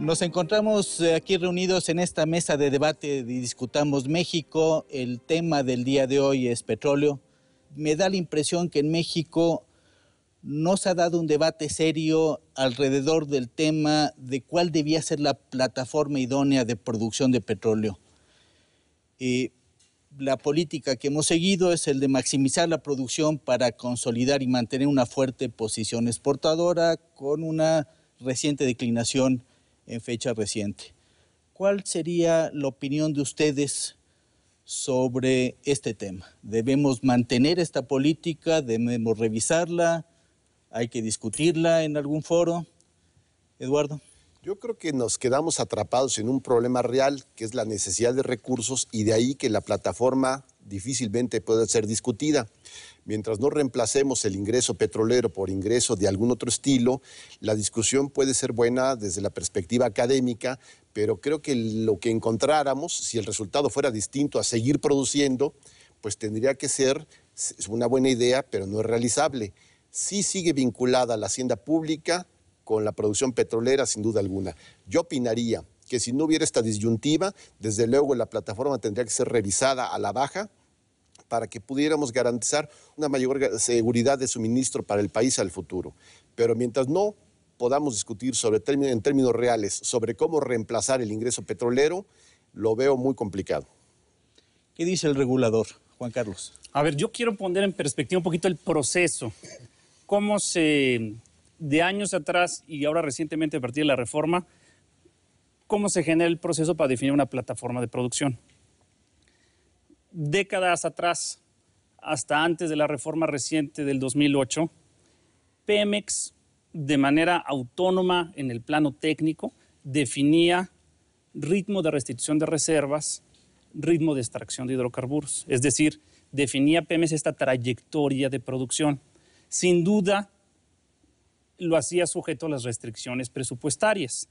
Nos encontramos aquí reunidos en esta mesa de debate de Discutamos México. El tema del día de hoy es petróleo. Me da la impresión que en México no se ha dado un debate serio alrededor del tema de cuál debía ser la plataforma idónea de producción de petróleo. La política que hemos seguido es el de maximizar la producción para consolidar y mantener una fuerte posición exportadora con una reciente declinación en fecha reciente. ¿Cuál sería la opinión de ustedes sobre este tema? ¿Debemos mantener esta política? ¿Debemos revisarla? ¿Hay que discutirla en algún foro? Eduardo. Yo creo que nos quedamos atrapados en un problema real, que es la necesidad de recursos, y de ahí que la plataforma difícilmente puede ser discutida. Mientras no reemplacemos el ingreso petrolero por ingreso de algún otro estilo, la discusión puede ser buena desde la perspectiva académica, pero creo que lo que encontráramos, si el resultado fuera distinto a seguir produciendo, pues tendría que ser una buena idea, pero no es realizable. Sí sigue vinculada la hacienda pública con la producción petrolera, sin duda alguna. Yo opinaría que si no hubiera esta disyuntiva, desde luego la plataforma tendría que ser revisada a la baja para que pudiéramos garantizar una mayor seguridad de suministro para el país al futuro. Pero mientras no podamos discutir en términos reales sobre cómo reemplazar el ingreso petrolero, lo veo muy complicado. ¿Qué dice el regulador, Juan Carlos? A ver, yo quiero poner en perspectiva un poquito el proceso. Cómo de años atrás y ahora recientemente a partir de la reforma, cómo se genera el proceso para definir una plataforma de producción. Décadas atrás, hasta antes de la reforma reciente del 2008, Pemex, de manera autónoma en el plano técnico, definía ritmo de restitución de reservas, ritmo de extracción de hidrocarburos. Es decir, definía Pemex esta trayectoria de producción. Sin duda, lo hacía sujeto a las restricciones presupuestarias,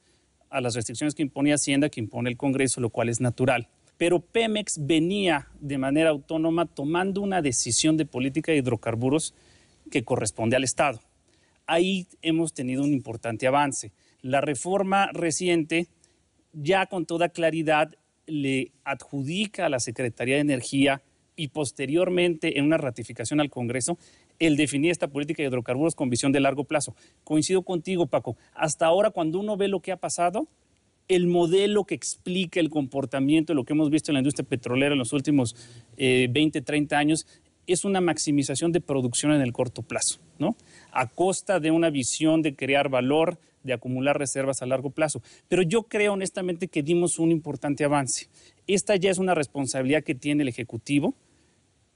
a las restricciones que imponía Hacienda, que impone el Congreso, lo cual es natural. Pero Pemex venía de manera autónoma tomando una decisión de política de hidrocarburos que corresponde al Estado. Ahí hemos tenido un importante avance. La reforma reciente ya con toda claridad le adjudica a la Secretaría de Energía y posteriormente en una ratificación al Congreso el definir esta política de hidrocarburos con visión de largo plazo. Coincido contigo, Paco. Hasta ahora, cuando uno ve lo que ha pasado, el modelo que explica el comportamiento de lo que hemos visto en la industria petrolera en los últimos 20, 30 años es una maximización de producción en el corto plazo, ¿no? A costa de una visión de crear valor, de acumular reservas a largo plazo. Pero yo creo honestamente que dimos un importante avance. Esta ya es una responsabilidad que tiene el Ejecutivo,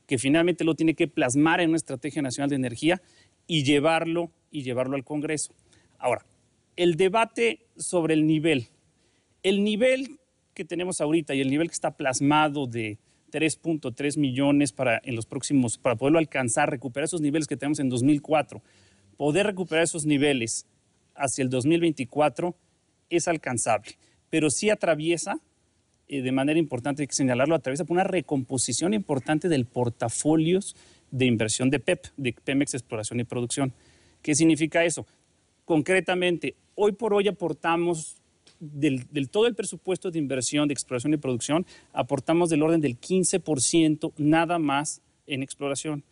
que finalmente lo tiene que plasmar en una estrategia nacional de energía y llevarlo al Congreso. Ahora, el debate sobre el nivel que tenemos ahorita y el nivel que está plasmado de 3.3 millones para poderlo alcanzar, recuperar esos niveles que tenemos en 2004, poder recuperar esos niveles hacia el 2024 es alcanzable, pero sí atraviesa, de manera importante hay que señalarlo, atraviesa por una recomposición importante del portafolio de inversión de PEP, de Pemex Exploración y Producción. ¿Qué significa eso? Concretamente, hoy por hoy aportamos del todo el presupuesto de inversión de exploración y producción, aportamos del orden del 15% nada más en exploración.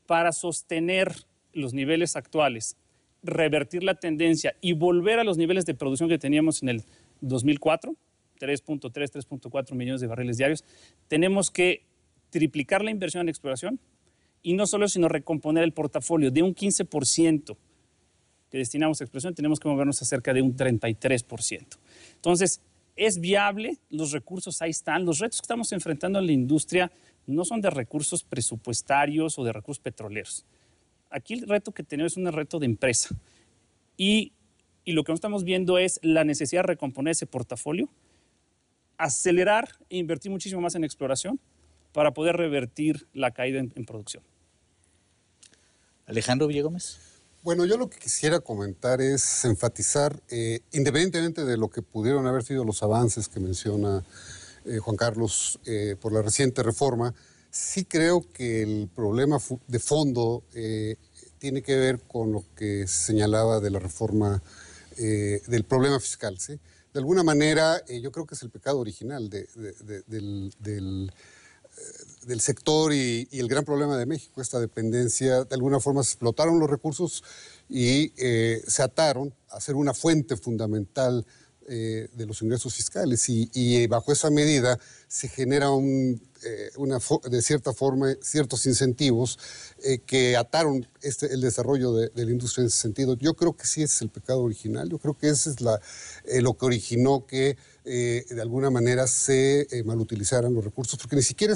Para sostener los niveles actuales, revertir la tendencia y volver a los niveles de producción que teníamos en el 2004, 3.3, 3.4 millones de barriles diarios, tenemos que triplicar la inversión en exploración y no solo, sino recomponer el portafolio de un 15% que destinamos a exploración, tenemos que movernos a cerca de un 33%. Entonces, es viable, los recursos ahí están, los retos que estamos enfrentando en la industria no son de recursos presupuestarios o de recursos petroleros. Aquí el reto que tenemos es un reto de empresa y lo que estamos viendo es la necesidad de recomponer ese portafolio, acelerar e invertir muchísimo más en exploración para poder revertir la caída en producción. Alejandro Villegómez. Bueno, yo lo que quisiera comentar es enfatizar, independientemente de lo que pudieron haber sido los avances que menciona Juan Carlos por la reciente reforma, sí creo que el problema de fondo tiene que ver con lo que se señalaba de la reforma, del problema fiscal, ¿sí? de alguna manera, yo creo que es el pecado original del sector y el gran problema de México, esta dependencia. De alguna forma se explotaron los recursos y se ataron a ser una fuente fundamental de los ingresos fiscales y bajo esa medida se genera de cierta forma ciertos incentivos que ataron el desarrollo de la industria en ese sentido. Yo creo que sí ese es el pecado original, yo creo que ese es lo que originó que de alguna manera se malutilizaran los recursos, porque ni siquiera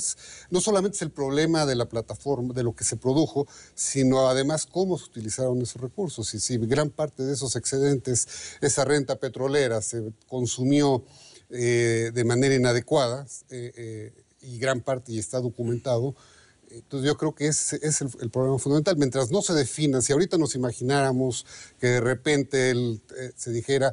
no solamente es el problema de la plataforma, de lo que se produjo, sino además cómo se utilizaron esos recursos. Y si gran parte de esos excedentes, esa renta petrolera, se consumió de manera inadecuada, y gran parte y está documentado, entonces yo creo que ese es el problema fundamental. Mientras no se definan, si ahorita nos imagináramos que de repente se dijera,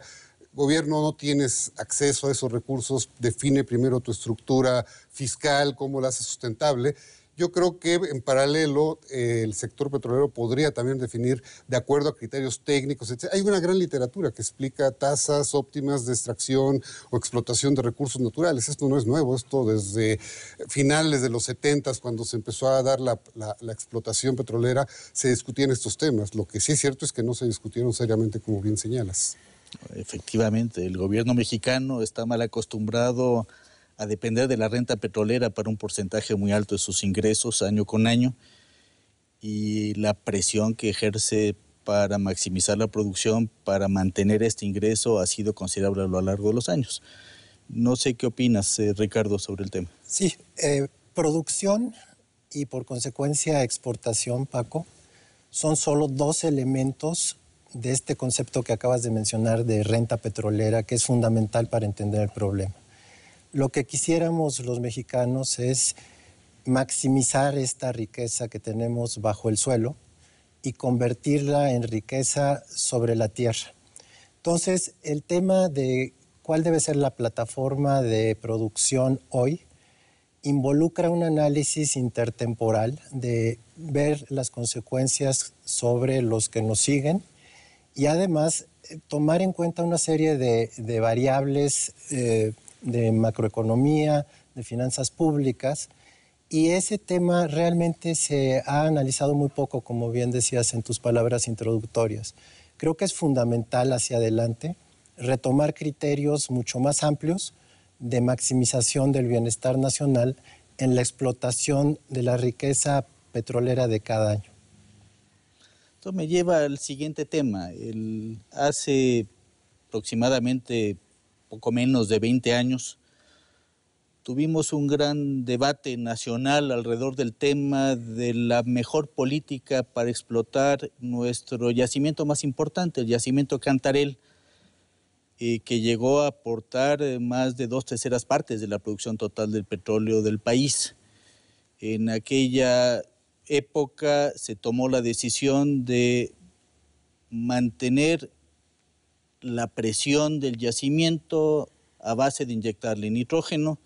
gobierno, no tienes acceso a esos recursos, define primero tu estructura fiscal, cómo la haces sustentable. Yo creo que en paralelo el sector petrolero podría también definir de acuerdo a criterios técnicos, etc. Hay una gran literatura que explica tasas óptimas de extracción o explotación de recursos naturales. Esto no es nuevo, esto desde finales de los 70s, cuando se empezó a dar la explotación petrolera, se discutían estos temas. Lo que sí es cierto es que no se discutieron seriamente, como bien señalas. Efectivamente, el gobierno mexicano está mal acostumbrado a depender de la renta petrolera para un porcentaje muy alto de sus ingresos año con año, y la presión que ejerce para maximizar la producción, para mantener este ingreso, ha sido considerable a lo largo de los años. No sé qué opinas, Ricardo, sobre el tema. Sí, producción y por consecuencia exportación, Paco, son solo dos elementos de este concepto que acabas de mencionar de renta petrolera, que es fundamental para entender el problema. Lo que quisiéramos los mexicanos es maximizar esta riqueza que tenemos bajo el suelo y convertirla en riqueza sobre la tierra. Entonces, el tema de cuál debe ser la plataforma de producción hoy involucra un análisis intertemporal de ver las consecuencias sobre los que nos siguen y además tomar en cuenta una serie de variables de macroeconomía, de finanzas públicas, y ese tema realmente se ha analizado muy poco, como bien decías en tus palabras introductorias. Creo que es fundamental hacia adelante retomar criterios mucho más amplios de maximización del bienestar nacional en la explotación de la riqueza petrolera de cada año. Esto me lleva al siguiente tema. Hace aproximadamente poco menos de 20 años tuvimos un gran debate nacional alrededor del tema de la mejor política para explotar nuestro yacimiento más importante, el yacimiento Cantarell, que llegó a aportar más de 2/3 partes de la producción total del petróleo del país. En aquella época se tomó la decisión de mantener la presión del yacimiento a base de inyectarle nitrógeno.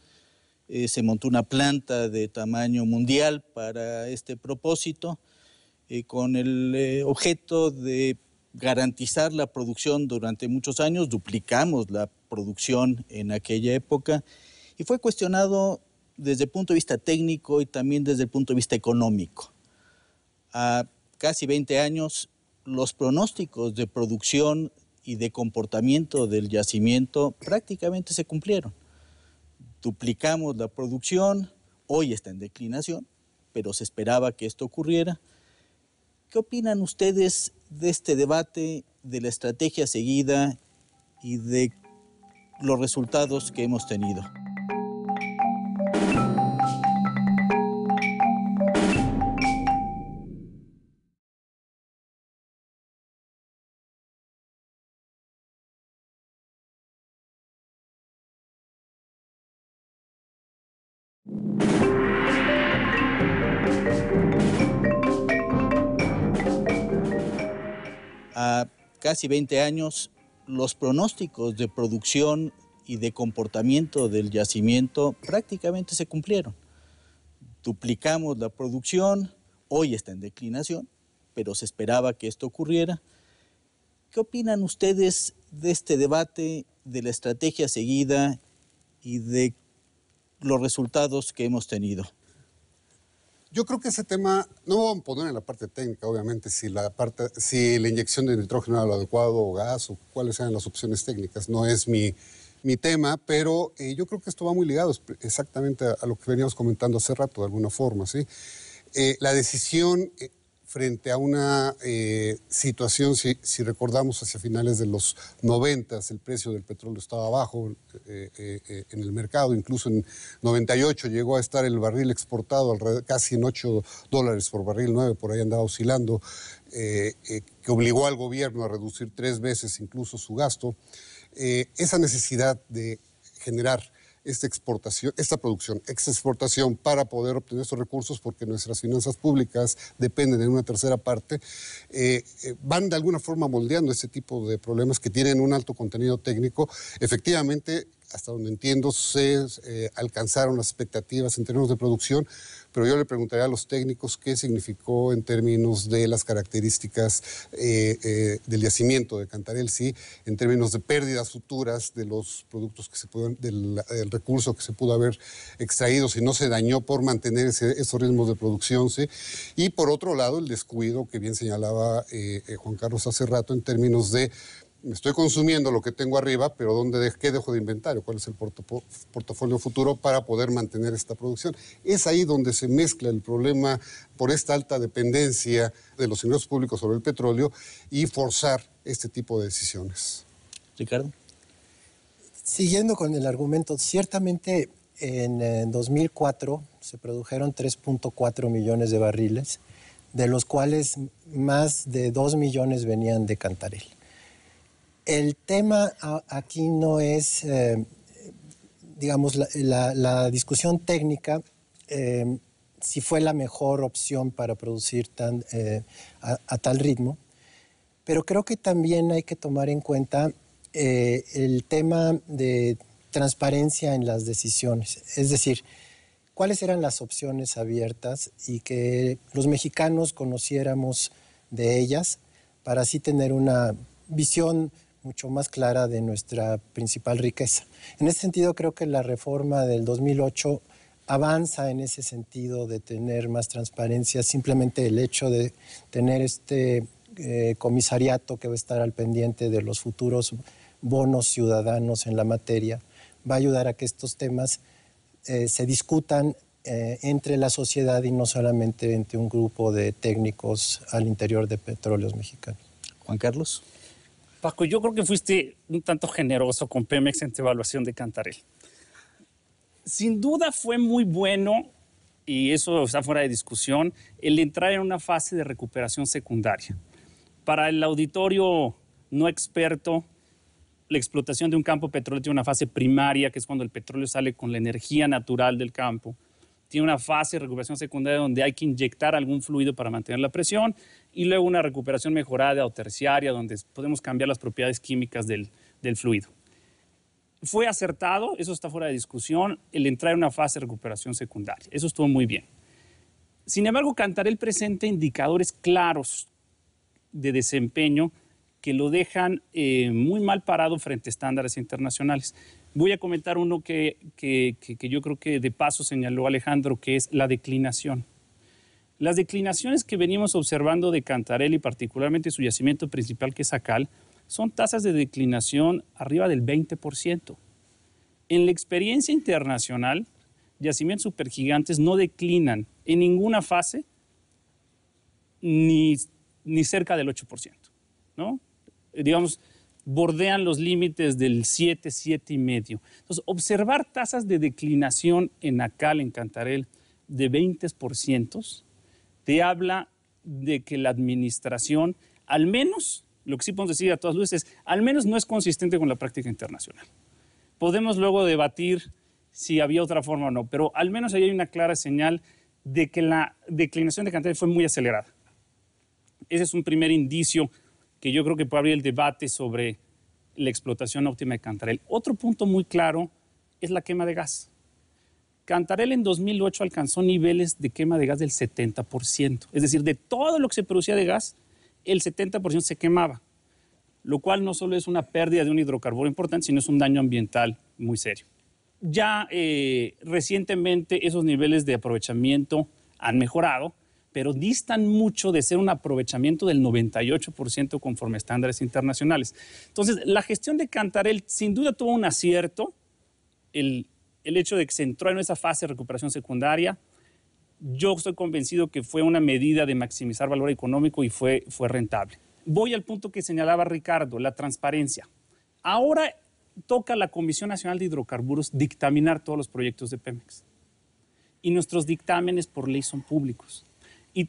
Se montó una planta de tamaño mundial para este propósito, con el objeto de garantizar la producción durante muchos años. Duplicamos la producción en aquella época y fue cuestionado desde el punto de vista técnico y también desde el punto de vista económico. A casi 20 años, los pronósticos de producción y de comportamiento del yacimiento prácticamente se cumplieron. Duplicamos la producción, hoy está en declinación, pero se esperaba que esto ocurriera. ¿Qué opinan ustedes de este debate, de la estrategia seguida y de los resultados que hemos tenido? A casi 20 años, los pronósticos de producción y de comportamiento del yacimiento prácticamente se cumplieron. Duplicamos la producción, hoy está en declinación, pero se esperaba que esto ocurriera. ¿Qué opinan ustedes de este debate, de la estrategia seguida y de los resultados que hemos tenido? Yo creo que ese tema, no vamos a poner en la parte técnica, obviamente, si la inyección de nitrógeno era lo adecuado o gas o cuáles eran las opciones técnicas. No es mi tema, pero yo creo que esto va muy ligado exactamente a lo que veníamos comentando hace rato, de alguna forma, ¿sí? La decisión frente a una situación, si recordamos hacia finales de los 90, el precio del petróleo estaba bajo en el mercado, incluso en 98 llegó a estar el barril exportado casi en $8 por barril, 9, por ahí andaba oscilando, que obligó al gobierno a reducir 3 veces incluso su gasto. Esa necesidad de generar esta producción, exportación para poder obtener estos recursos, porque nuestras finanzas públicas dependen en una tercera parte, van de alguna forma moldeando este tipo de problemas que tienen un alto contenido técnico. Efectivamente, hasta donde entiendo, se alcanzaron las expectativas en términos de producción, pero yo le preguntaría a los técnicos qué significó en términos de las características del yacimiento de Cantarell, sí, en términos de pérdidas futuras de los productos que se pueden, del recurso que se pudo haber extraído, si no se dañó por mantener esos ritmos de producción, sí. Y por otro lado, el descuido que bien señalaba Juan Carlos hace rato en términos de me estoy consumiendo lo que tengo arriba, pero ¿qué dejo de inventario? ¿Cuál es el portafolio futuro para poder mantener esta producción? Es ahí donde se mezcla el problema por esta alta dependencia de los ingresos públicos sobre el petróleo y forzar este tipo de decisiones. Ricardo. Siguiendo con el argumento, ciertamente en 2004 se produjeron 3.4 millones de barriles, de los cuales más de 2 millones venían de Cantarell. El tema aquí no es, digamos, la discusión técnica, si fue la mejor opción para producir a tal ritmo, pero creo que también hay que tomar en cuenta el tema de transparencia en las decisiones. Es decir, cuáles eran las opciones abiertas y que los mexicanos conociéramos de ellas para así tener una visión mucho más clara de nuestra principal riqueza. En ese sentido, creo que la reforma del 2008 avanza en ese sentido de tener más transparencia. Simplemente el hecho de tener este comisariato que va a estar al pendiente de los futuros bonos ciudadanos en la materia va a ayudar a que estos temas se discutan entre la sociedad y no solamente entre un grupo de técnicos al interior de Petróleos Mexicanos. Juan Carlos. Paco, yo creo que fuiste un tanto generoso con Pemex en tu evaluación de Cantarell. Sin duda fue muy bueno, y eso está fuera de discusión, el entrar en una fase de recuperación secundaria. Para el auditorio no experto, la explotación de un campo petrolero tiene una fase primaria, que es cuando el petróleo sale con la energía natural del campo. Tiene una fase de recuperación secundaria donde hay que inyectar algún fluido para mantener la presión, y luego una recuperación mejorada o terciaria donde podemos cambiar las propiedades químicas del fluido. Fue acertado, eso está fuera de discusión, el entrar en una fase de recuperación secundaria. Eso estuvo muy bien. Sin embargo, Cantarell presenta indicadores claros de desempeño que lo dejan muy mal parado frente a estándares internacionales. Voy a comentar uno que yo creo que de paso señaló Alejandro, que es la declinación. Las declinaciones que venimos observando de Cantarell y particularmente su yacimiento principal, que es Acal, son tasas de declinación arriba del 20%. En la experiencia internacional, yacimientos supergigantes no declinan en ninguna fase ni cerca del 8%, ¿no? Digamos, bordean los límites del 7, 7,5. Entonces, observar tasas de declinación en Acal, en Cantarell, de 20%, te habla de que la administración, al menos, lo que sí podemos decir a todas luces, al menos no es consistente con la práctica internacional. Podemos luego debatir si había otra forma o no, pero al menos ahí hay una clara señal de que la declinación de Cantarell fue muy acelerada. Ese es un primer indicio que yo creo que puede abrir el debate sobre la explotación óptima de Cantarell. Otro punto muy claro es la quema de gas. Cantarell en 2008 alcanzó niveles de quema de gas del 70%. Es decir, de todo lo que se producía de gas, el 70% se quemaba. lo cual no solo es una pérdida de un hidrocarburo importante, sino es un daño ambiental muy serio. Ya recientemente esos niveles de aprovechamiento han mejorado, pero distan mucho de ser un aprovechamiento del 98% conforme a estándares internacionales. Entonces, la gestión de Cantarell sin duda tuvo un acierto, el hecho de que se entró en esa fase de recuperación secundaria. Yo estoy convencido que fue una medida de maximizar valor económico y fue rentable. Voy al punto que señalaba Ricardo, la transparencia. Ahora toca a la Comisión Nacional de Hidrocarburos dictaminar todos los proyectos de Pemex. Y nuestros dictámenes por ley son públicos.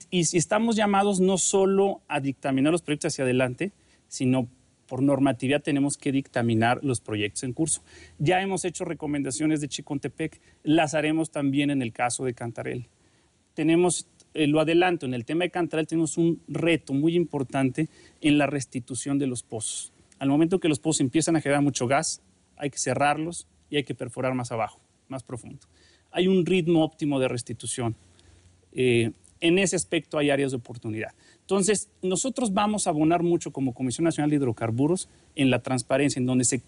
Y si estamos llamados no solo a dictaminar los proyectos hacia adelante, sino por normatividad tenemos que dictaminar los proyectos en curso. Ya hemos hecho recomendaciones de Chicontepec, las haremos también en el caso de Cantarell. Tenemos, lo adelanto, en el tema de Cantarell tenemos un reto muy importante en la restitución de los pozos. Al momento que los pozos empiezan a generar mucho gas, hay que cerrarlos y hay que perforar más abajo, más profundo. Hay un ritmo óptimo de restitución. En ese aspecto hay áreas de oportunidad. Entonces, nosotros vamos a abonar mucho como Comisión Nacional de Hidrocarburos en la transparencia, en donde se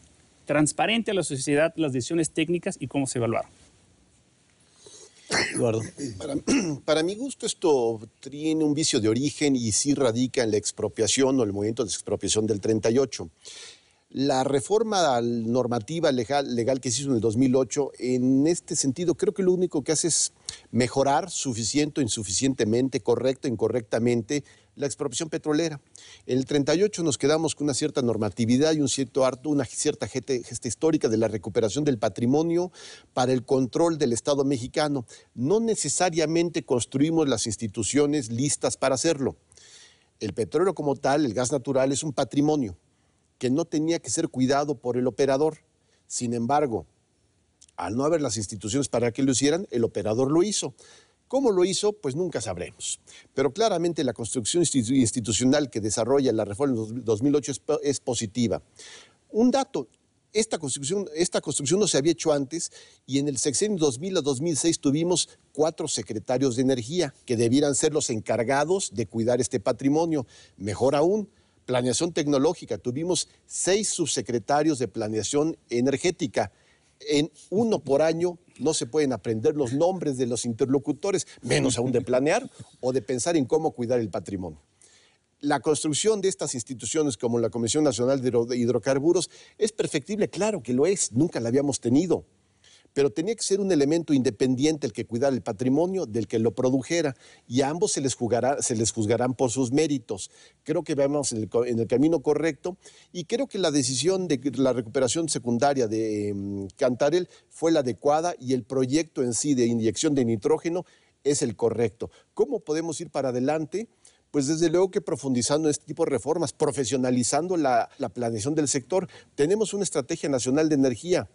transparente a la sociedad las decisiones técnicas y cómo se evaluaron. Eduardo. Para mi gusto esto tiene un vicio de origen y sí radica en la expropiación o el movimiento de expropiación del 38. La reforma normativa legal que se hizo en el 2008, en este sentido, creo que lo único que hace es mejorar suficiente o insuficientemente, correcta o incorrectamente, la expropiación petrolera. En el 38 nos quedamos con una cierta normatividad y una cierta gesta histórica de la recuperación del patrimonio para el control del Estado mexicano. No necesariamente construimos las instituciones listas para hacerlo. El petróleo como tal, el gas natural, es un patrimonio que no tenía que ser cuidado por el operador. Sin embargo, al no haber las instituciones para que lo hicieran, el operador lo hizo. ¿Cómo lo hizo? Pues nunca sabremos. Pero claramente la construcción institucional que desarrolla la reforma del 2008 es positiva. Un dato, esta construcción no se había hecho antes y en el sexenio 2000 a 2006 tuvimos 4 secretarios de energía que debieran ser los encargados de cuidar este patrimonio. Mejor aún, planeación tecnológica. Tuvimos 6 subsecretarios de planeación energética. En uno por año no se pueden aprender los nombres de los interlocutores, menos aún de planear o de pensar en cómo cuidar el patrimonio. La construcción de estas instituciones como la Comisión Nacional de Hidrocarburos es perfectible, claro que lo es, nunca la habíamos tenido. Pero tenía que ser un elemento independiente el que cuidara el patrimonio del que lo produjera y a ambos se les juzgarán por sus méritos. Creo que vamos en el camino correcto y creo que la decisión de la recuperación secundaria de Cantarell fue la adecuada y el proyecto en sí de inyección de nitrógeno es el correcto. ¿Cómo podemos ir para adelante? Pues desde luego que profundizando en este tipo de reformas, profesionalizando la planeación del sector. Tenemos una estrategia nacional de energía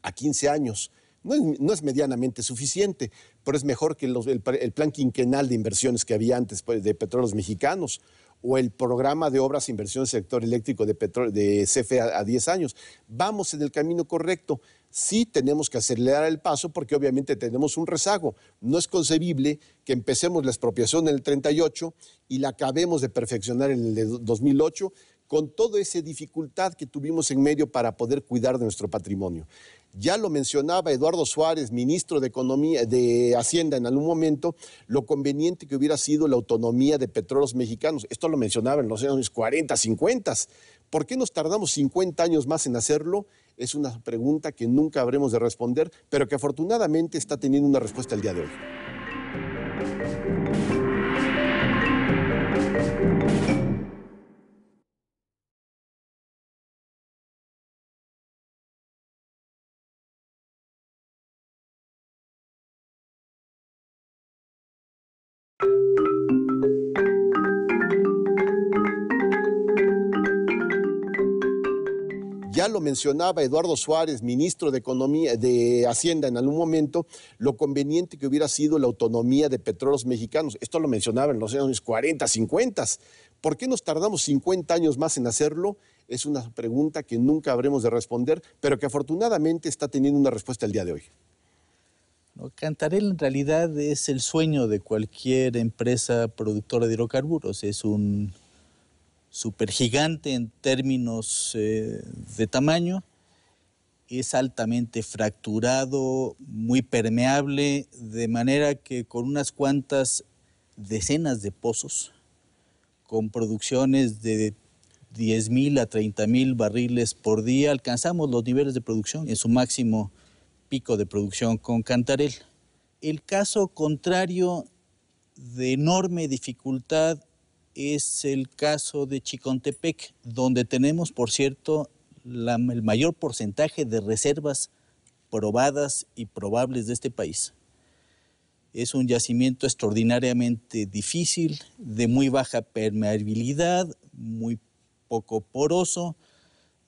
a 15 años. No es medianamente suficiente, pero es mejor que el plan quinquenal de inversiones que había antes de Petróleos Mexicanos o el programa de obras e inversiones del sector eléctrico de CFE a 10 años. Vamos en el camino correcto. Sí tenemos que acelerar el paso porque obviamente tenemos un rezago. No es concebible que empecemos la expropiación en el 38 y la acabemos de perfeccionar en el 2008 con toda esa dificultad que tuvimos en medio para poder cuidar de nuestro patrimonio. Ya lo mencionaba Eduardo Suárez, ministro de Hacienda en algún momento, lo conveniente que hubiera sido la autonomía de Petróleos Mexicanos. Esto lo mencionaba en los años 40, 50. ¿Por qué nos tardamos 50 años más en hacerlo? Es una pregunta que nunca habremos de responder, pero que afortunadamente está teniendo una respuesta el día de hoy. Ya lo mencionaba Eduardo Suárez, ministro de Hacienda en algún momento, lo conveniente que hubiera sido la autonomía de Petróleos Mexicanos. Esto lo mencionaba en los años 40, 50. ¿Por qué nos tardamos 50 años más en hacerlo? Es una pregunta que nunca habremos de responder, pero que afortunadamente está teniendo una respuesta el día de hoy. No, Cantarell en realidad es el sueño de cualquier empresa productora de hidrocarburos. Es un supergigante en términos de tamaño. Es altamente fracturado, muy permeable, de manera que con unas cuantas decenas de pozos, con producciones de 10,000 a 30,000 barriles por día, alcanzamos los niveles de producción en su máximo pico de producción con Cantarell. El caso contrario de enorme dificultad es el caso de Chicontepec, donde tenemos, por cierto, el mayor porcentaje de reservas probadas y probables de este país. Es un yacimiento extraordinariamente difícil, de muy baja permeabilidad, muy poco poroso,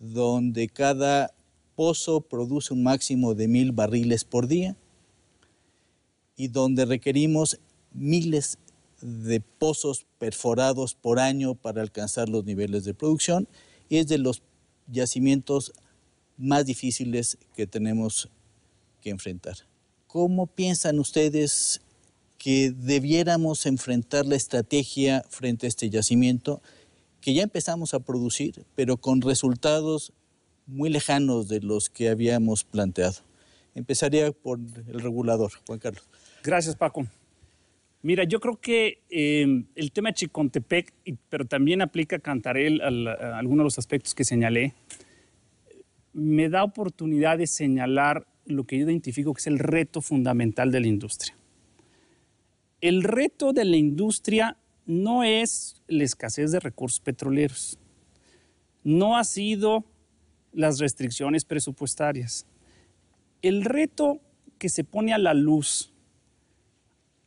donde cada pozo produce un máximo de 1,000 barriles por día y donde requerimos miles de pozos perforados por año para alcanzar los niveles de producción. Y es de los yacimientos más difíciles que tenemos que enfrentar. ¿Cómo piensan ustedes que debiéramos enfrentar la estrategia frente a este yacimiento que ya empezamos a producir, pero con resultados muy lejanos de los que habíamos planteado? Empezaría por el regulador, Juan Carlos. Gracias, Paco. Mira, yo creo que el tema de Chicontepec, pero también aplica a Cantarell a algunos de los aspectos que señalé, me da oportunidad de señalar lo que yo identifico que es el reto fundamental de la industria. El reto de la industria no es la escasez de recursos petroleros, no ha sido las restricciones presupuestarias. El reto que se pone a la luz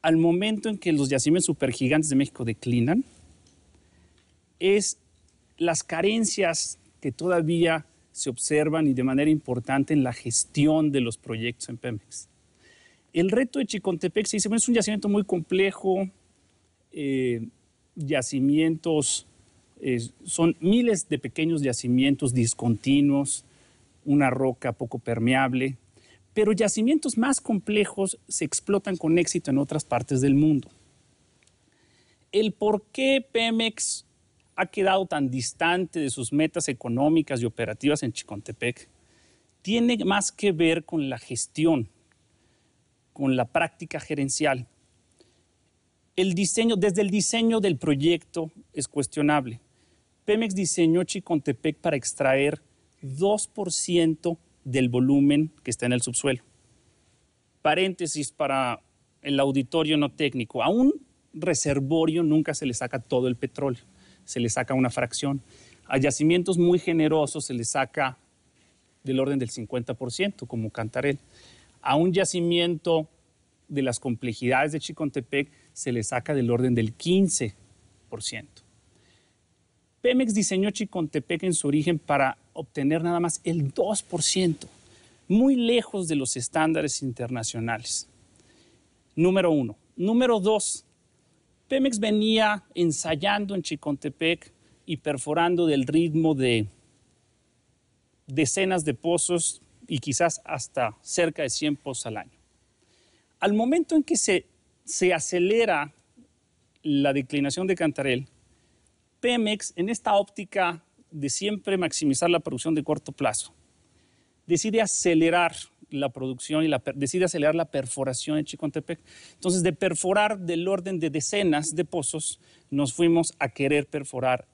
al momento en que los yacimientos supergigantes de México declinan es las carencias que todavía se observan y de manera importante en la gestión de los proyectos en Pemex. El reto de Chicontepec, se dice, bueno, es un yacimiento muy complejo, yacimientos, son miles de pequeños yacimientos discontinuos, una roca poco permeable, pero yacimientos más complejos se explotan con éxito en otras partes del mundo. El por qué Pemex ha quedado tan distante de sus metas económicas y operativas en Chicontepec tiene más que ver con la gestión, con la práctica gerencial. Desde el diseño del proyecto es cuestionable. Pemex diseñó Chicontepec para extraer 2% del volumen que está en el subsuelo. Paréntesis para el auditorio no técnico. A un reservorio nunca se le saca todo el petróleo, se le saca una fracción. A yacimientos muy generosos se le saca del orden del 50%, como Cantarell. A un yacimiento de las complejidades de Chicontepec se le saca del orden del 15%. Pemex diseñó Chicontepec en su origen para obtener nada más el 2%, muy lejos de los estándares internacionales. Número uno. Número dos, Pemex venía ensayando en Chicontepec y perforando del ritmo de decenas de pozos y quizás hasta cerca de 100 pozos al año. Al momento en que se acelera la declinación de Cantarell, Pemex, en esta óptica de siempre maximizar la producción de corto plazo, decide acelerar la producción y decide acelerar la perforación en Chicontepec. Entonces, de perforar del orden de decenas de pozos, nos fuimos a querer perforar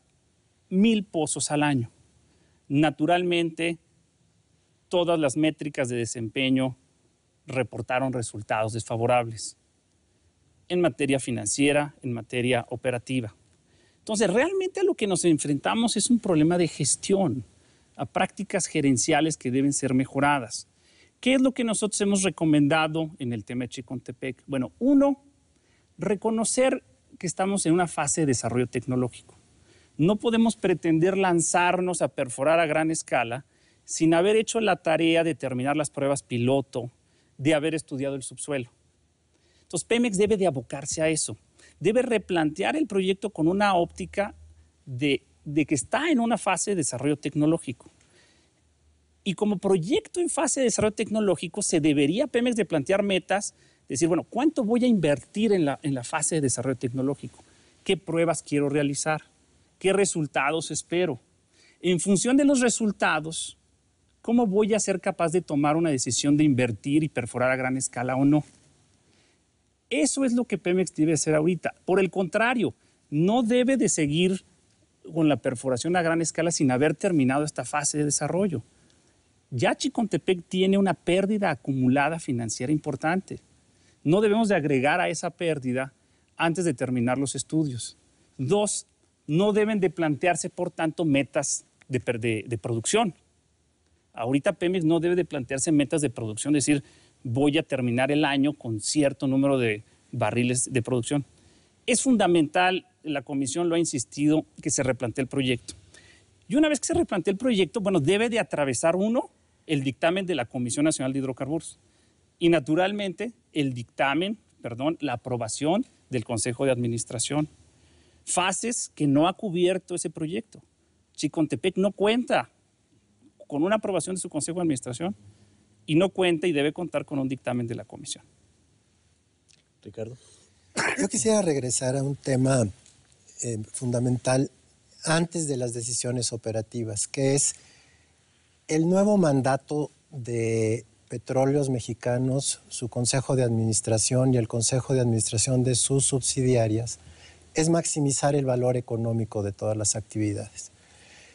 1,000 pozos al año. Naturalmente, todas las métricas de desempeño reportaron resultados desfavorables en materia financiera, en materia operativa. Entonces, realmente a lo que nos enfrentamos es un problema de gestión, a prácticas gerenciales que deben ser mejoradas. ¿Qué es lo que nosotros hemos recomendado en el tema de Chicontepec? Bueno, uno, reconocer que estamos en una fase de desarrollo tecnológico. No podemos pretender lanzarnos a perforar a gran escala sin haber hecho la tarea de terminar las pruebas piloto, de haber estudiado el subsuelo. Entonces, Pemex debe de abocarse a eso. Debe replantear el proyecto con una óptica de que está en una fase de desarrollo tecnológico. Y como proyecto en fase de desarrollo tecnológico, se debería Pemex de plantear metas, decir, bueno, ¿cuánto voy a invertir en la fase de desarrollo tecnológico? ¿Qué pruebas quiero realizar? ¿Qué resultados espero? En función de los resultados, ¿cómo voy a ser capaz de tomar una decisión de invertir y perforar a gran escala o no? Eso es lo que Pemex debe hacer ahorita. Por el contrario, no debe de seguir con la perforación a gran escala sin haber terminado esta fase de desarrollo. Ya Chicontepec tiene una pérdida acumulada financiera importante. No debemos de agregar a esa pérdida antes de terminar los estudios. 2, no deben de plantearse, por tanto, metas de producción. Ahorita Pemex no debe de plantearse metas de producción, es decir, voy a terminar el año con cierto número de barriles de producción. Es fundamental, la comisión lo ha insistido, que se replantee el proyecto. Y una vez que se replantee el proyecto, bueno, debe de atravesar el dictamen de la Comisión Nacional de Hidrocarburos. Y naturalmente, la aprobación del Consejo de Administración. Fases que no ha cubierto ese proyecto. Chicontepec no cuenta con una aprobación de su Consejo de Administración y no cuenta y debe contar con un dictamen de la Comisión. Ricardo. Yo quisiera regresar a un tema fundamental antes de las decisiones operativas, que es el nuevo mandato de Petróleos Mexicanos, su Consejo de Administración y el Consejo de Administración de sus subsidiarias, es maximizar el valor económico de todas las actividades.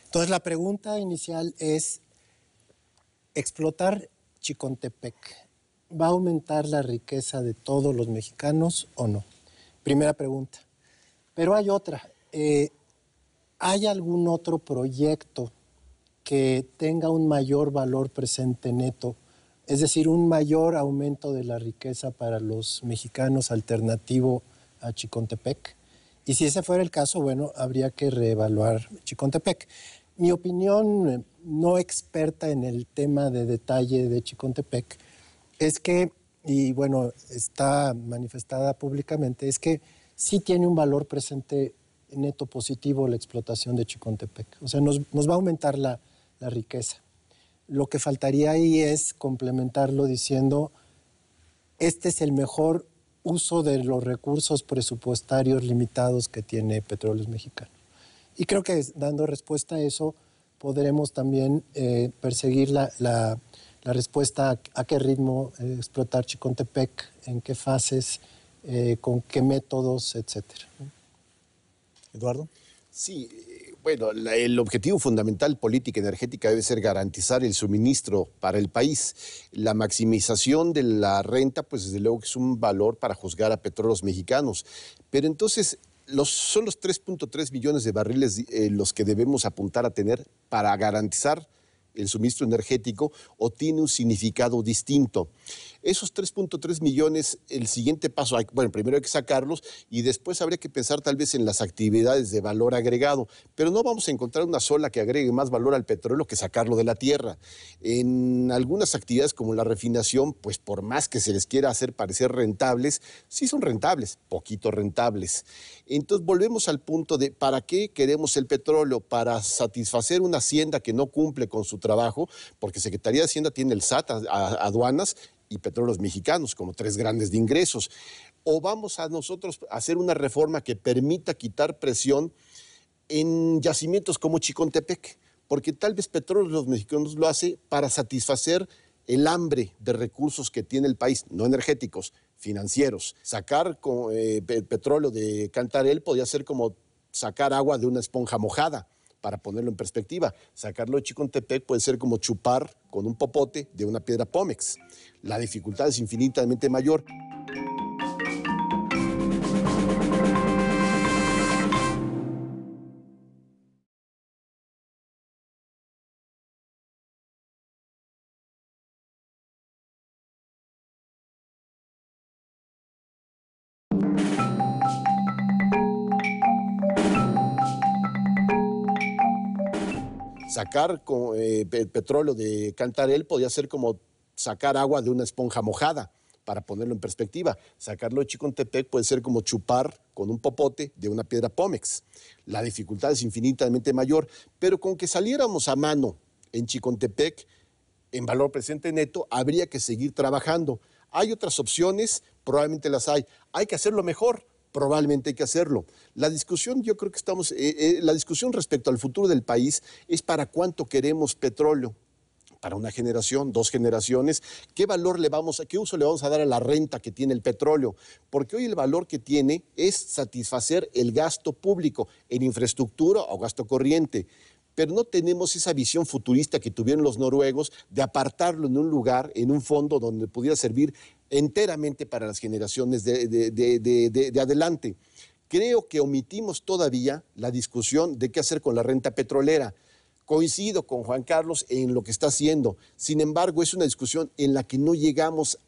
Entonces, la pregunta inicial es, ¿explotar Chicontepec va a aumentar la riqueza de todos los mexicanos o no? Primera pregunta. Pero hay otra. ¿Hay algún otro proyecto que tenga un mayor valor presente neto, es decir, un mayor aumento de la riqueza para los mexicanos alternativo a Chicontepec? Y si ese fuera el caso, bueno, habría que reevaluar Chicontepec. Mi opinión no experta en el tema de detalle de Chicontepec es que, y bueno, está manifestada públicamente, es que sí tiene un valor presente neto positivo la explotación de Chicontepec. O sea, nos va a aumentar la riqueza. Lo que faltaría ahí es complementarlo diciendo, este es el mejor uso de los recursos presupuestarios limitados que tiene Petróleos Mexicanos. Y creo que dando respuesta a eso, podremos también perseguir la respuesta a qué ritmo explotar Chicontepec, en qué fases, con qué métodos, etcétera. Eduardo. Sí, bueno, el objetivo fundamental política energética debe ser garantizar el suministro para el país. La maximización de la renta, pues desde luego que es un valor para juzgar a Petróleos Mexicanos. Pero entonces, son los 3.3 millones de barriles los que debemos apuntar a tener para garantizar el suministro energético, o tiene un significado distinto. Esos 3.3 millones, el siguiente paso, bueno, primero hay que sacarlos y después habría que pensar tal vez en las actividades de valor agregado, pero no vamos a encontrar una sola que agregue más valor al petróleo que sacarlo de la tierra. En algunas actividades como la refinación, pues por más que se les quiera hacer parecer rentables, sí son rentables, poquito rentables. Entonces volvemos al punto de ¿para qué queremos el petróleo? Para satisfacer una hacienda que no cumple con su trabajo, porque Secretaría de Hacienda tiene el SAT, aduanas y Petróleos Mexicanos como tres grandes de ingresos. O vamos a nosotros a hacer una reforma que permita quitar presión en yacimientos como Chicontepec, porque tal vez Petróleos Mexicanos lo hace para satisfacer el hambre de recursos que tiene el país, no energéticos, financieros. Sacar petróleo de Cantarell podría ser como sacar agua de una esponja mojada, para ponerlo en perspectiva. Sacarlo de Chicontepec puede ser como chupar con un popote de una piedra Pómex. La dificultad es infinitamente mayor. Sacar petróleo de Cantarell podría ser como sacar agua de una esponja mojada, para ponerlo en perspectiva. Sacarlo de Chicontepec puede ser como chupar con un popote de una piedra Pómex. La dificultad es infinitamente mayor, pero con que saliéramos a mano en Chicontepec, en valor presente neto, habría que seguir trabajando. Hay otras opciones, probablemente las hay. Hay que hacerlo mejor. probablemente hay que hacerlo. La discusión, yo creo que la discusión respecto al futuro del país es para cuánto queremos petróleo. Para una generación, 2 generaciones, qué uso le vamos a dar a la renta que tiene el petróleo, porque hoy el valor que tiene es satisfacer el gasto público en infraestructura o gasto corriente, pero no tenemos esa visión futurista que tuvieron los noruegos de apartarlo en un lugar, en un fondo donde pudiera servir enteramente para las generaciones de adelante. Creo que omitimos todavía la discusión de qué hacer con la renta petrolera. Coincido con Juan Carlos en lo que está haciendo. Sin embargo, es una discusión en la que no llegamos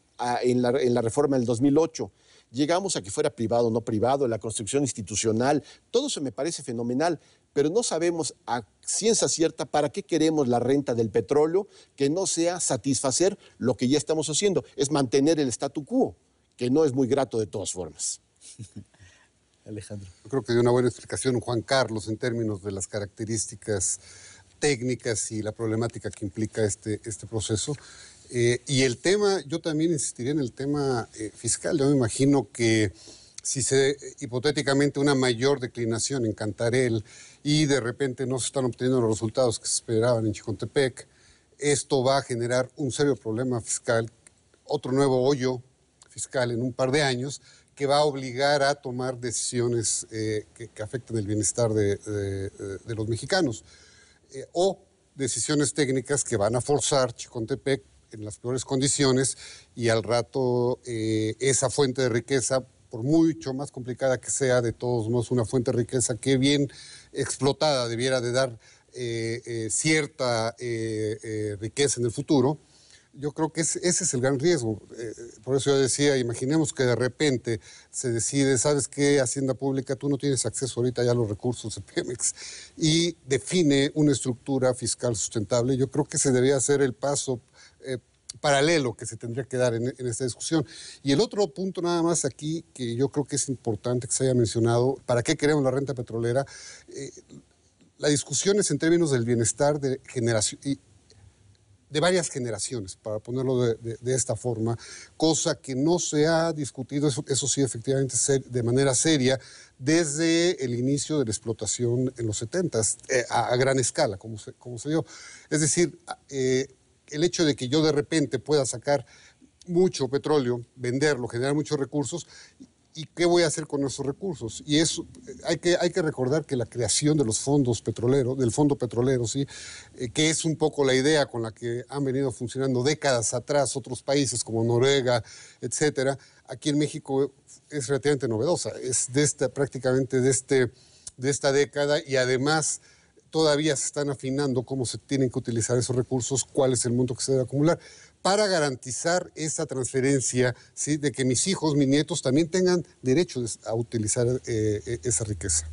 en la reforma del 2008. Llegamos a que fuera privado o no privado, la construcción institucional. Todo eso me parece fenomenal, pero no sabemos a ciencia cierta para qué queremos la renta del petróleo, que no sea satisfacer lo que ya estamos haciendo. Es mantener el statu quo, que no es muy grato de todas formas. Alejandro. Yo creo que dio una buena explicación Juan Carlos en términos de las características técnicas y la problemática que implica este proceso. Y el tema, yo también insistiría en el tema fiscal. Yo me imagino que si hipotéticamente una mayor declinación en Cantarell y de repente no se están obteniendo los resultados que se esperaban en Chicontepec, esto va a generar un serio problema fiscal, otro nuevo hoyo fiscal en un par de años, que va a obligar a tomar decisiones que afecten el bienestar de los mexicanos. O decisiones técnicas que van a forzar Chicontepec en las peores condiciones y al rato esa fuente de riqueza, por mucho más complicada que sea, de todos modos una fuente de riqueza que bien explotada debiera de dar cierta riqueza en el futuro. Yo creo que ese es el gran riesgo. Por eso yo decía, imaginemos que de repente se decide, ¿sabes qué? Hacienda Pública, tú no tienes acceso ahorita ya a los recursos de Pemex, y define una estructura fiscal sustentable. Yo creo que ese debería ser el paso paralelo que se tendría que dar en esta discusión. Y el otro punto nada más aquí, que yo creo que es importante que se haya mencionado, ¿para qué queremos la renta petrolera? La discusión es en términos del bienestar de generación de varias generaciones, para ponerlo de esta forma, cosa que no se ha discutido, eso sí, efectivamente, de manera seria, desde el inicio de la explotación en los 70s, a gran escala, como se dio. Es decir, el hecho de que yo de repente pueda sacar mucho petróleo, venderlo, generar muchos recursos, ¿y qué voy a hacer con esos recursos? Y eso, hay que recordar que la creación de los fondos petroleros, del fondo petrolero, ¿sí? Que es un poco la idea con la que han venido funcionando décadas atrás otros países como Noruega, etcétera, aquí en México es relativamente novedosa, es prácticamente de esta década, y además todavía se están afinando cómo se tienen que utilizar esos recursos, cuál es el monto que se debe acumular, para garantizar esa transferencia, ¿sí? De que mis hijos, mis nietos también tengan derecho a utilizar esa riqueza.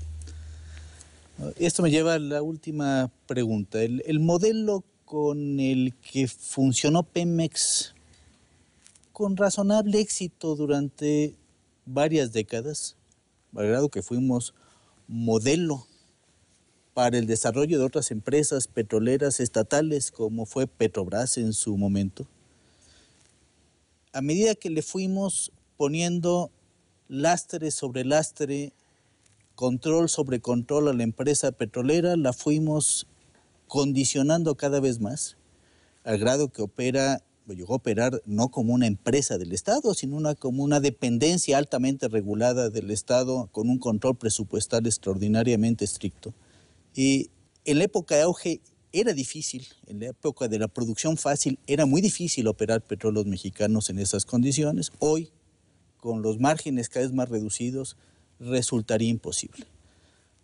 Esto me lleva a la última pregunta. El modelo con el que funcionó Pemex con razonable éxito durante varias décadas, al grado que fuimos modelo para el desarrollo de otras empresas petroleras estatales, como fue Petrobras en su momento. A medida que le fuimos poniendo lastre sobre lastre, control sobre control a la empresa petrolera, la fuimos condicionando cada vez más, al grado que llegó a operar no como una empresa del Estado, sino como una dependencia altamente regulada del Estado, con un control presupuestal extraordinariamente estricto. Y en la época de auge era difícil, en la época de la producción fácil, era muy difícil operar petróleos mexicanos en esas condiciones. Hoy, con los márgenes cada vez más reducidos, resultaría imposible.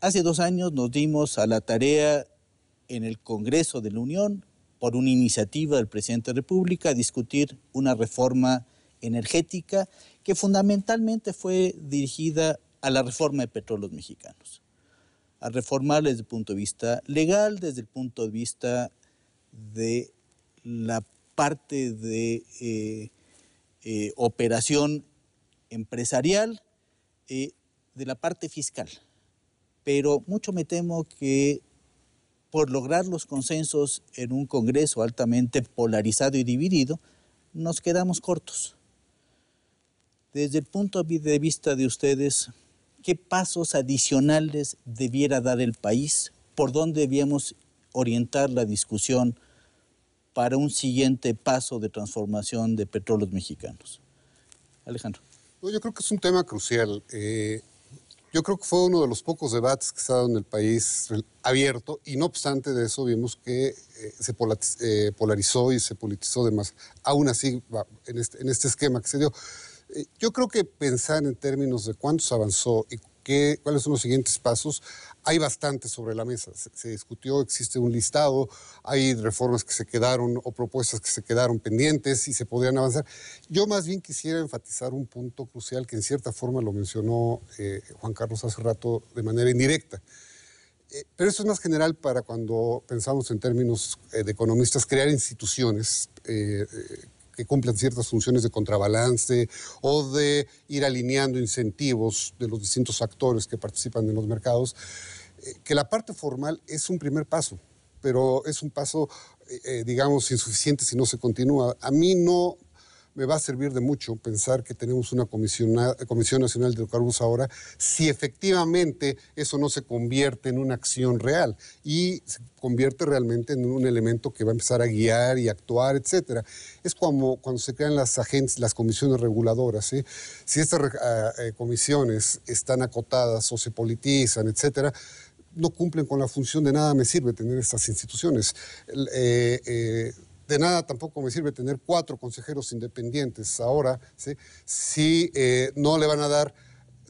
Hace 2 años nos dimos a la tarea en el Congreso de la Unión, por una iniciativa del presidente de la República, a discutir una reforma energética que fundamentalmente fue dirigida a la reforma de petróleos mexicanos, a reformar desde el punto de vista legal, desde el punto de vista de la parte de operación empresarial, de la parte fiscal. Pero mucho me temo que por lograr los consensos en un Congreso altamente polarizado y dividido, nos quedamos cortos. Desde el punto de vista de ustedes, ¿qué pasos adicionales debiera dar el país? ¿Por dónde debíamos orientar la discusión para un siguiente paso de transformación de Petróleos Mexicanos? Alejandro. No, yo creo que es un tema crucial. Yo creo que fue uno de los pocos debates que se ha dado en el país abierto, y no obstante de eso vimos que se polarizó y se politizó de más. Aún así, en este esquema que se dio. Yo creo que pensar en términos de cuánto se avanzó y cuáles son los siguientes pasos, hay bastante sobre la mesa. Se discutió, existe un listado, hay reformas que se quedaron o propuestas que se quedaron pendientes y se podrían avanzar. Yo más bien quisiera enfatizar un punto crucial que en cierta forma lo mencionó Juan Carlos hace rato de manera indirecta. Pero eso es más general para cuando pensamos en términos de economistas, crear instituciones que cumplan ciertas funciones de contrabalance o de ir alineando incentivos de los distintos actores que participan en los mercados, que la parte formal es un primer paso, pero es un paso, digamos, insuficiente si no se continúa. A mí no me va a servir de mucho pensar que tenemos una Comisión Nacional de Hidrocarburos ahora si efectivamente eso no se convierte en una acción real y se convierte realmente en un elemento que va a empezar a guiar y actuar, etcétera. Es como cuando se crean las agencias, las comisiones reguladoras, ¿sí? Si estas comisiones están acotadas o se politizan, etcétera, no cumplen con la función. De nada me sirve tener estas instituciones. De nada tampoco me sirve tener 4 consejeros independientes ahora, ¿sí? Si no le van a dar,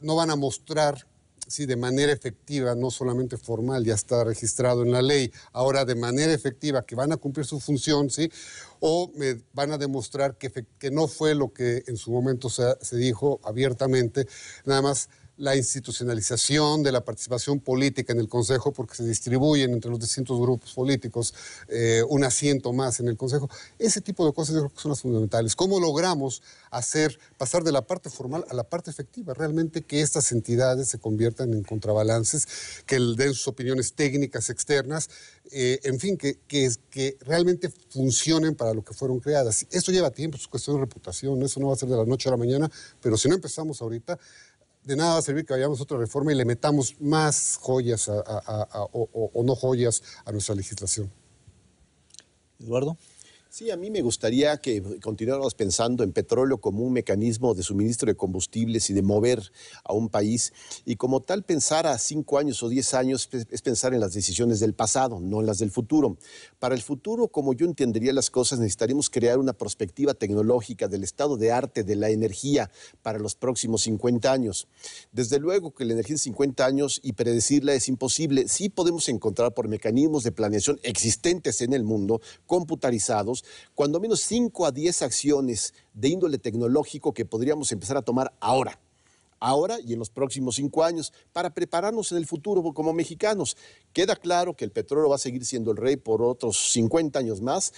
no van a mostrar, ¿sí?, de manera efectiva, no solamente formal, ya está registrado en la ley, ahora de manera efectiva que van a cumplir su función, ¿sí? O me van a demostrar que no fue lo que en su momento se dijo abiertamente, nada más la institucionalización de la participación política en el Consejo, porque se distribuyen entre los distintos grupos políticos un asiento más en el Consejo. Ese tipo de cosas yo creo que son las fundamentales. ¿Cómo logramos pasar de la parte formal a la parte efectiva? Realmente que estas entidades se conviertan en contrabalances, que den sus opiniones técnicas externas, en fin, que realmente funcionen para lo que fueron creadas. Esto lleva tiempo, es cuestión de reputación, eso no va a ser de la noche a la mañana, pero si no empezamos ahorita, de nada va a servir que vayamos a otra reforma y le metamos más joyas o no joyas a nuestra legislación. Eduardo. Sí, a mí me gustaría que continuáramos pensando en petróleo como un mecanismo de suministro de combustibles y de mover a un país. Y como tal, pensar a 5 años o 10 años es pensar en las decisiones del pasado, no en las del futuro. Para el futuro, como yo entendería las cosas, necesitaríamos crear una perspectiva tecnológica del estado de arte de la energía para los próximos 50 años. Desde luego que la energía en 50 años y predecirla es imposible. Sí podemos encontrar por mecanismos de planeación existentes en el mundo, computarizados, cuando menos 5 a 10 acciones de índole tecnológico que podríamos empezar a tomar ahora y en los próximos 5 años, para prepararnos en el futuro como mexicanos. Queda claro que el petróleo va a seguir siendo el rey por otros 50 años más,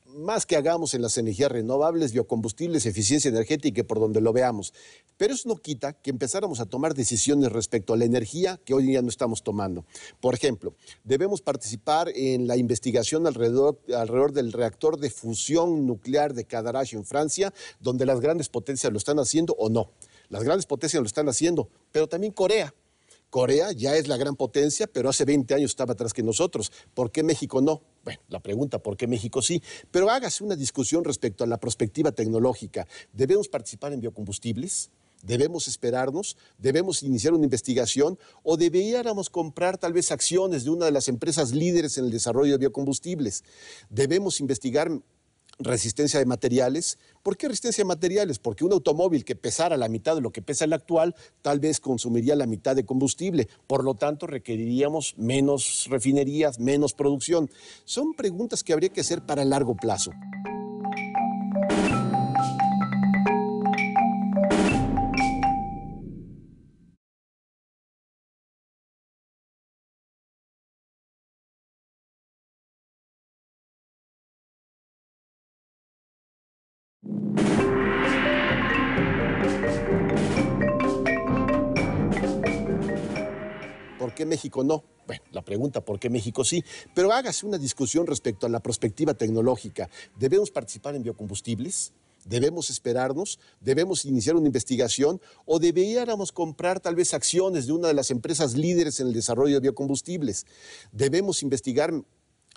más que hagamos en las energías renovables, biocombustibles, eficiencia energética y por donde lo veamos. Pero eso no quita que empezáramos a tomar decisiones respecto a la energía que hoy día no estamos tomando. Por ejemplo, debemos participar en la investigación alrededor del reactor de fusión nuclear de Cadarache en Francia, donde las grandes potencias lo están haciendo o no. Las grandes potencias lo están haciendo, pero también Corea. Corea ya es la gran potencia, pero hace 20 años estaba atrás que nosotros. ¿Por qué México no? Bueno, la pregunta, ¿por qué México sí? Pero hágase una discusión respecto a la perspectiva tecnológica. ¿Debemos participar en biocombustibles? ¿Debemos esperarnos? ¿Debemos iniciar una investigación? ¿O deberíamos comprar tal vez acciones de una de las empresas líderes en el desarrollo de biocombustibles? ¿Debemos investigar resistencia de materiales? ¿Por qué resistencia de materiales? Porque un automóvil que pesara la mitad de lo que pesa el actual, tal vez consumiría la mitad de combustible. Por lo tanto, requeriríamos menos refinerías, menos producción. Son preguntas que habría que hacer para largo plazo. ¿Por qué México no? Bueno, la pregunta, ¿por qué México sí? Pero hágase una discusión respecto a la perspectiva tecnológica. ¿Debemos participar en biocombustibles? ¿Debemos esperarnos? ¿Debemos iniciar una investigación? ¿O deberíamos comprar tal vez acciones de una de las empresas líderes en el desarrollo de biocombustibles? ¿Debemos investigar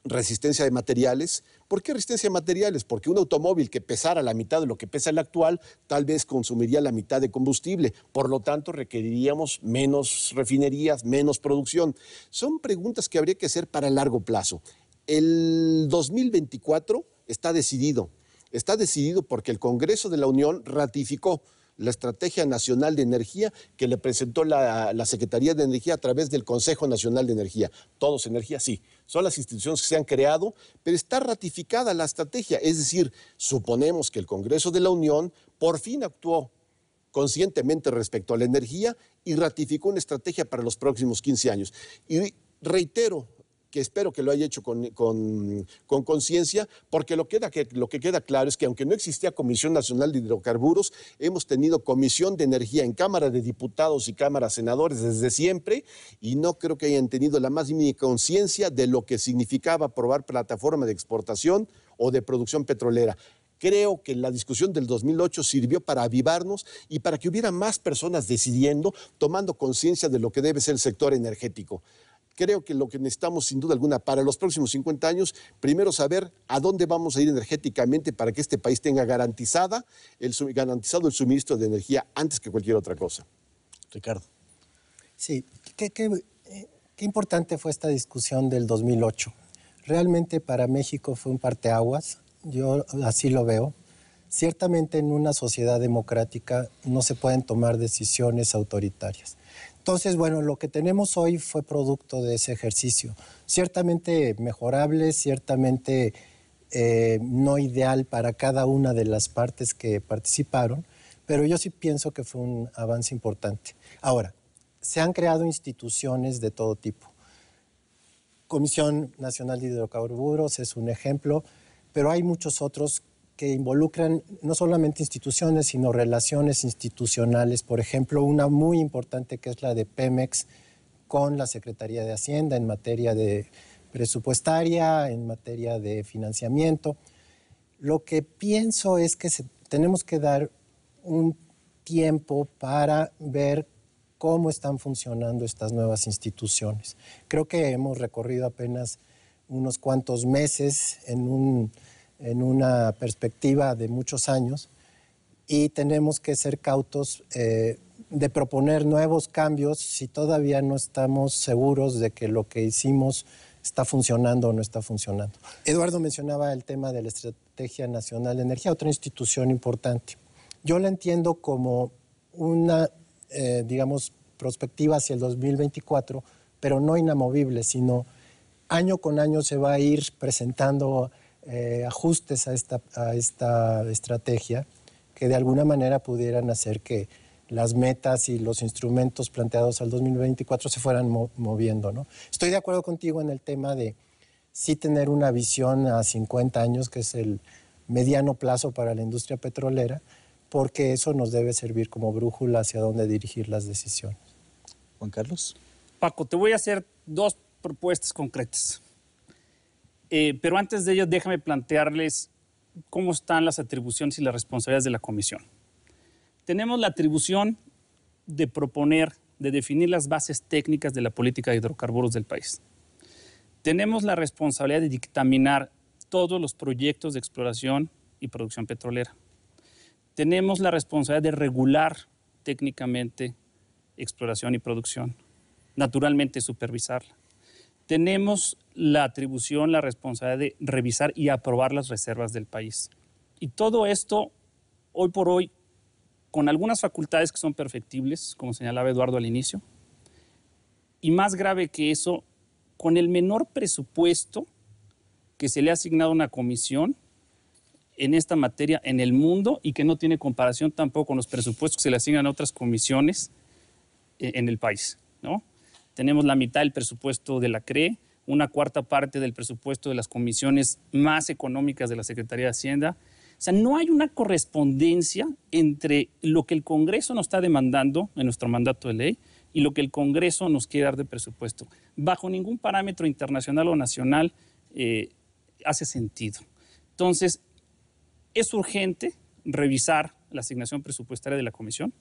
resistencia de materiales? ¿Por qué resistencia de materiales? Porque un automóvil que pesara la mitad de lo que pesa el actual, tal vez consumiría la mitad de combustible. Por lo tanto, requeriríamos menos refinerías, menos producción. Son preguntas que habría que hacer para largo plazo. El 2024 está decidido. Está decidido porque el Congreso de la Unión ratificó la Estrategia Nacional de Energía que le presentó la Secretaría de Energía a través del Consejo Nacional de Energía. Todos Energía, sí. Son las instituciones que se han creado, pero está ratificada la estrategia. Es decir, suponemos que el Congreso de la Unión por fin actuó conscientemente respecto a la energía y ratificó una estrategia para los próximos 15 años. Y reitero que espero que lo haya hecho con conciencia, porque lo que queda claro es que aunque no existía Comisión Nacional de Hidrocarburos, hemos tenido Comisión de Energía en Cámara de Diputados y Cámara de Senadores desde siempre, y no creo que hayan tenido la más mínima conciencia de lo que significaba aprobar plataforma de exportación o de producción petrolera. Creo que la discusión del 2008 sirvió para avivarnos y para que hubiera más personas decidiendo, tomando conciencia de lo que debe ser el sector energético. Creo que lo que necesitamos, sin duda alguna, para los próximos 50 años, primero saber a dónde vamos a ir energéticamente para que este país tenga garantizado el suministro de energía antes que cualquier otra cosa. Ricardo. Sí, qué importante fue esta discusión del 2008. Realmente para México fue un parteaguas, yo así lo veo. Ciertamente en una sociedad democrática no se pueden tomar decisiones autoritarias. Entonces, bueno, lo que tenemos hoy fue producto de ese ejercicio. Ciertamente mejorable, ciertamente no ideal para cada una de las partes que participaron, pero yo sí pienso que fue un avance importante. Ahora, se han creado instituciones de todo tipo. Comisión Nacional de Hidrocarburos es un ejemplo, pero hay muchos otros que involucran no solamente instituciones, sino relaciones institucionales. Por ejemplo, una muy importante que es la de Pemex con la Secretaría de Hacienda en materia de presupuestaria, en materia de financiamiento. Lo que pienso es que tenemos que dar un tiempo para ver cómo están funcionando estas nuevas instituciones. Creo que hemos recorrido apenas unos cuantos meses en una perspectiva de muchos años y tenemos que ser cautos de proponer nuevos cambios si todavía no estamos seguros de que lo que hicimos está funcionando o no está funcionando. Eduardo mencionaba el tema de la Estrategia Nacional de Energía, otra institución importante. Yo la entiendo como una, digamos, perspectiva hacia el 2024, pero no inamovible, sino año con año se va a ir presentando ajustes a esta estrategia que de alguna manera pudieran hacer que las metas y los instrumentos planteados al 2024 se fueran moviendo, ¿no? Estoy de acuerdo contigo en el tema de sí tener una visión a 50 años, que es el mediano plazo para la industria petrolera, porque eso nos debe servir como brújula hacia dónde dirigir las decisiones. Juan Carlos. Paco, te voy a hacer dos propuestas concretas. Pero antes de ello, déjame plantearles cómo están las atribuciones y las responsabilidades de la comisión. Tenemos la atribución de proponer, de definir las bases técnicas de la política de hidrocarburos del país. Tenemos la responsabilidad de dictaminar todos los proyectos de exploración y producción petrolera. Tenemos la responsabilidad de regular técnicamente exploración y producción, naturalmente supervisarla. Tenemos la atribución, la responsabilidad de revisar y aprobar las reservas del país. Y todo esto, hoy por hoy, con algunas facultades que son perfectibles, como señalaba Eduardo al inicio, y más grave que eso, con el menor presupuesto que se le ha asignado a una comisión en esta materia en el mundo y que no tiene comparación tampoco con los presupuestos que se le asignan a otras comisiones en el país, ¿no? Tenemos la mitad del presupuesto de la CRE, una cuarta parte del presupuesto de las comisiones más económicas de la Secretaría de Hacienda. O sea, no hay una correspondencia entre lo que el Congreso nos está demandando en nuestro mandato de ley y lo que el Congreso nos quiere dar de presupuesto. Bajo ningún parámetro internacional o nacional hace sentido. Entonces, es urgente revisar la asignación presupuestaria de la comisión.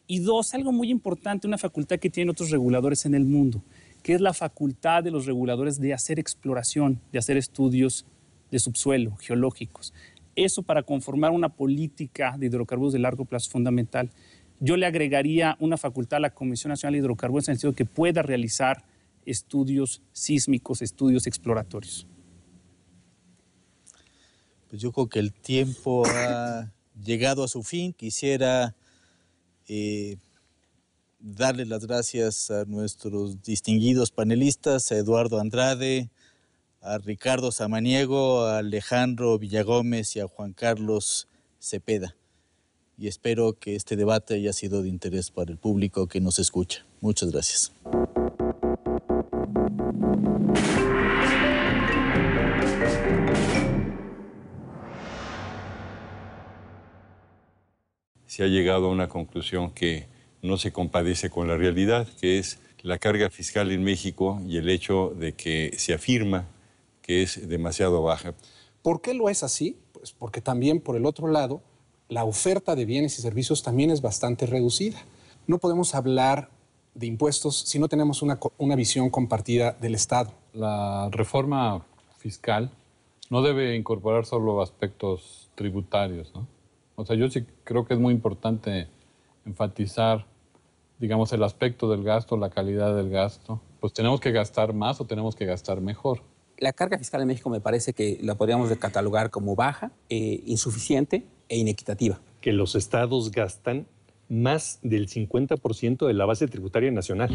Y dos, algo muy importante, una facultad que tienen otros reguladores en el mundo, que es la facultad de los reguladores de hacer exploración, de hacer estudios de subsuelo, geológicos. Eso para conformar una política de hidrocarburos de largo plazo es fundamental. Yo le agregaría una facultad a la Comisión Nacional de Hidrocarburos en el sentido que pueda realizar estudios sísmicos, estudios exploratorios. Pues yo creo que el tiempo ha llegado a su fin. Quisiera darle las gracias a nuestros distinguidos panelistas, a Eduardo Andrade, a Ricardo Samaniego, a Alejandro Villagómez y a Juan Carlos Cepeda. Y espero que este debate haya sido de interés para el público que nos escucha. Muchas gracias. Se ha llegado a una conclusión que no se compadece con la realidad, que es la carga fiscal en México y el hecho de que se afirma que es demasiado baja. ¿Por qué lo es así? Pues porque también, por el otro lado, la oferta de bienes y servicios también es bastante reducida. No podemos hablar de impuestos si no tenemos una visión compartida del Estado. La reforma fiscal no debe incorporar solo aspectos tributarios, ¿no? O sea, yo sí creo que es muy importante enfatizar, digamos, el aspecto del gasto, la calidad del gasto. Pues tenemos que gastar más o tenemos que gastar mejor. La carga fiscal en México me parece que la podríamos catalogar como baja, insuficiente e inequitativa. Que los estados gastan más del 50% de la base tributaria nacional.